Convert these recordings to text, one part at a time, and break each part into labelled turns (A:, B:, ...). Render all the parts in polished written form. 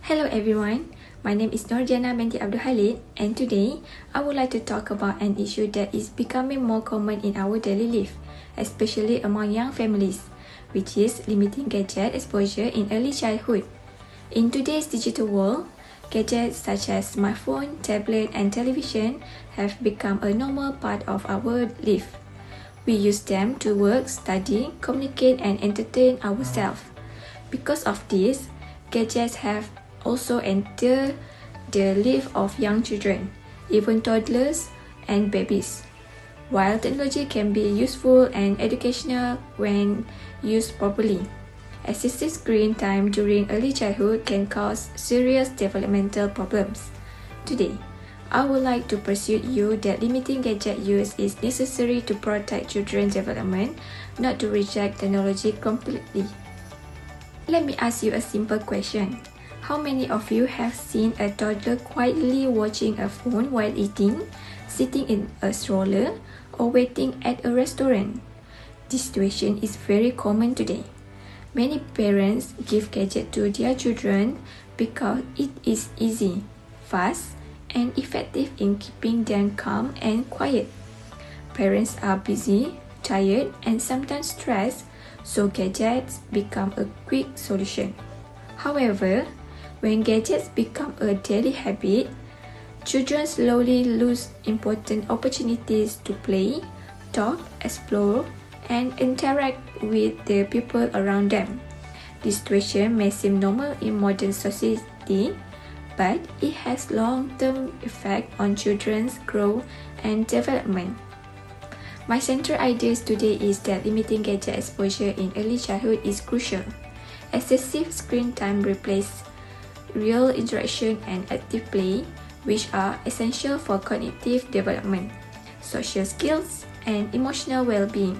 A: Hello everyone, my name is Nordiana binti Abdul Halid, and today I would like to talk about an issue that is becoming more common in our daily life, especially among young families, which is limiting gadget exposure in early childhood. In today's digital world, gadgets such as smartphone, tablet, and television have become a normal part of our life. We use them to work, study, communicate, and entertain ourselves. Because of this, gadgets have also entered the life of young children, even toddlers and babies. While technology can be useful and educational when used properly, excessive screen time during early childhood can cause serious developmental problems. Today, I would like to persuade you that limiting gadget use is necessary to protect children's development, not to reject technology completely. Let me ask you a simple question. How many of you have seen a toddler quietly watching a phone while eating, sitting in a stroller, or waiting at a restaurant? This situation is very common today. Many parents give gadgets to their children because it is easy, fast, and effective in keeping them calm and quiet. Parents are busy, tired, and sometimes stressed, so gadgets become a quick solution. However, when gadgets become a daily habit, children slowly lose important opportunities to play, talk, explore, and interact with the people around them. This situation may seem normal in modern society, but it has long-term effect on children's growth and development. My central idea today is that limiting gadget exposure in early childhood is crucial. Excessive screen time replaces real interaction and active play, which are essential for cognitive development, social skills, and emotional well-being.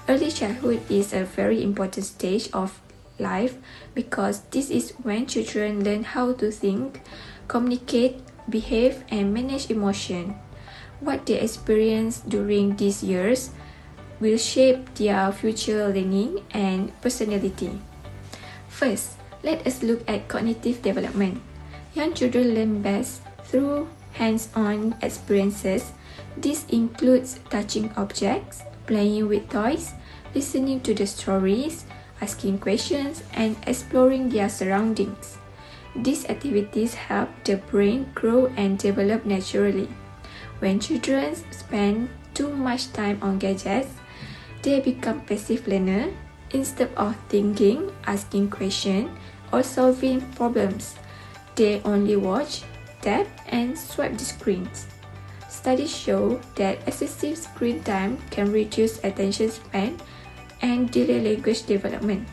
A: Early childhood is a very important stage of life because this is when children learn how to think, communicate, behave, and manage emotion. What they experience during these years will shape their future learning and personality. First, let us look at cognitive development. Young children learn best through hands-on experiences. This includes touching objects, playing with toys, listening to the stories, asking questions, and exploring their surroundings. These activities help the brain grow and develop naturally. When children spend too much time on gadgets, they become passive learners. Instead of thinking, asking questions, or solving problems, they only watch, tap, and swipe the screens. Studies show that excessive screen time can reduce attention span and delay language development.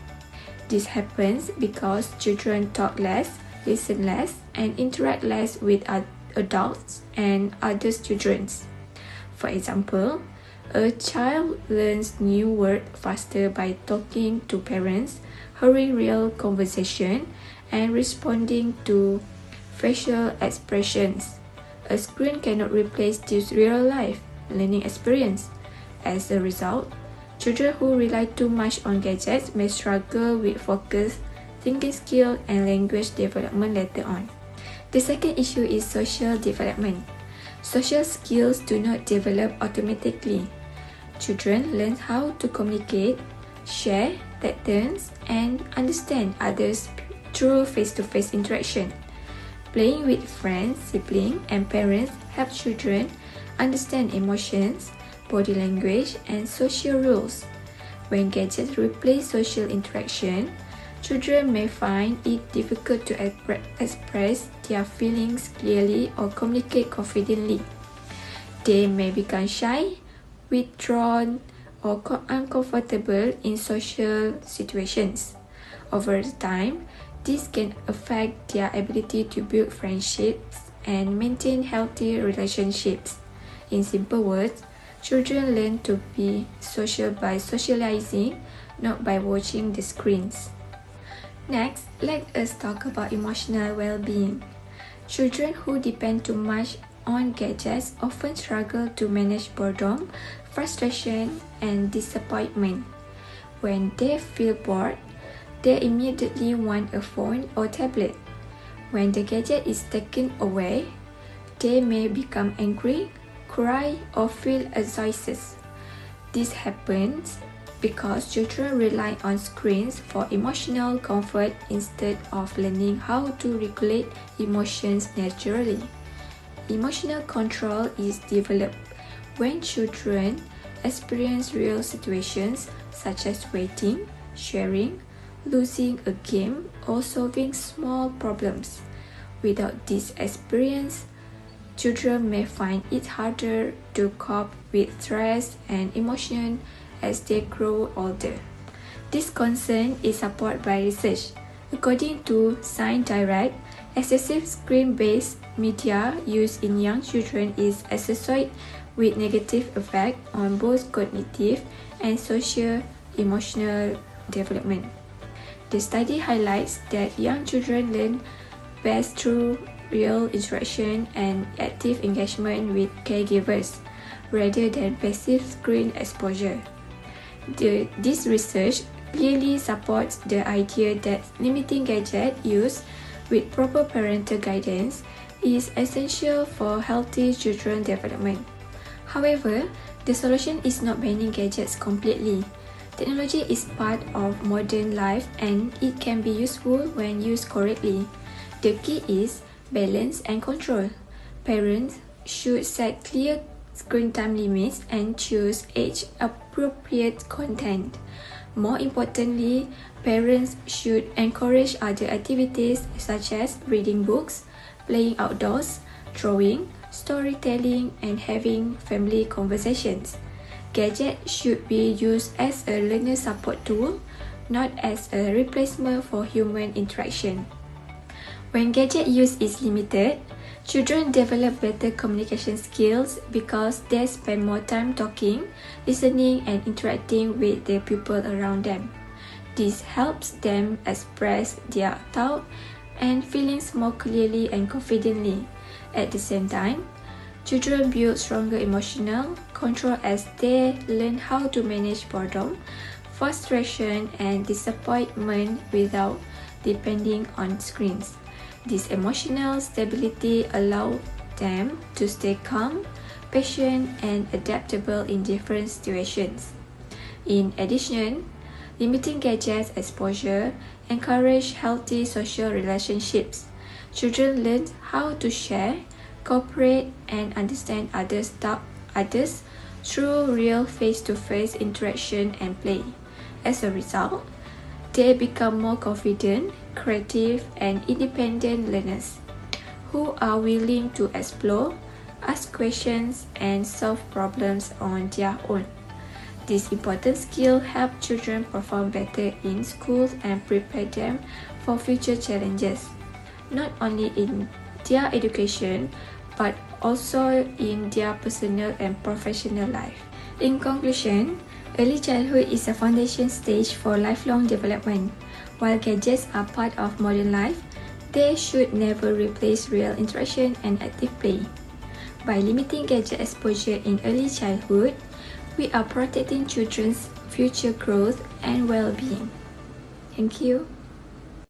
A: This happens because children talk less, listen less, and interact less with adults and other children. For example, a child learns new words faster by talking to parents, hearing real conversation, and responding to facial expressions. A screen cannot replace this real-life learning experience. As a result, children who rely too much on gadgets may struggle with focus, thinking skill, and language development later on. The second issue is social development. Social skills do not develop automatically. Children learn how to communicate, share patterns, and understand others through face-to-face interaction. Playing with friends, siblings, and parents help children understand emotions, body language, and social rules. When gadgets replace social interaction, children may find it difficult to express their feelings clearly or communicate confidently. They may become shy, withdrawn, or uncomfortable in social situations. Over time, this can affect their ability to build friendships and maintain healthy relationships. In simple words, children learn to be social by socializing, not by watching the screens. Next, let us talk about emotional well-being. Children who depend too much on gadgets often struggle to manage boredom, frustration, and disappointment. When they feel bored, they immediately want a phone or tablet. When the gadget is taken away, they may become angry, cry, or feel anxious. This happens because children rely on screens for emotional comfort instead of learning how to regulate emotions naturally. Emotional control is developed when children experience real situations such as waiting, sharing, losing a game, or solving small problems. Without this experience, children may find it harder to cope with stress and emotion as they grow older. This concern is supported by research. According to Science Direct, excessive screen-based media used in young children is associated with negative effects on both cognitive and social-emotional development. The study highlights that young children learn best through real interaction and active engagement with caregivers, rather than passive screen exposure. This research clearly supports the idea that limiting gadget use with proper parental guidance is essential for healthy children development. However, the solution is not banning gadgets completely. Technology is part of modern life and it can be useful when used correctly. The key is balance and control. Parents should set clear screen time limits and choose age-appropriate content. More importantly, parents should encourage other activities such as reading books, playing outdoors, drawing, storytelling, and having family conversations. Gadgets should be used as a learner support tool, not as a replacement for human interaction. When gadget use is limited, children develop better communication skills because they spend more time talking, listening, and interacting with the people around them. This helps them express their thoughts and feelings more clearly and confidently. At the same time, children build stronger emotional control as they learn how to manage boredom, frustration, and disappointment without depending on screens. This emotional stability allows them to stay calm, patient, and adaptable in different situations. In addition, limiting gadgets exposure encourages healthy social relationships. Children learn how to share, cooperate, and understand others through real face-to-face interaction and play. As a result, they become more confident, creative, and independent learners who are willing to explore, ask questions, and solve problems on their own. This important skill helps children perform better in schools and prepare them for future challenges, not only in their education but also in their personal and professional life. In conclusion, early childhood is a foundation stage for lifelong development. While gadgets are part of modern life, they should never replace real interaction and active play. By limiting gadget exposure in early childhood, we are protecting children's future growth and well-being. Thank you.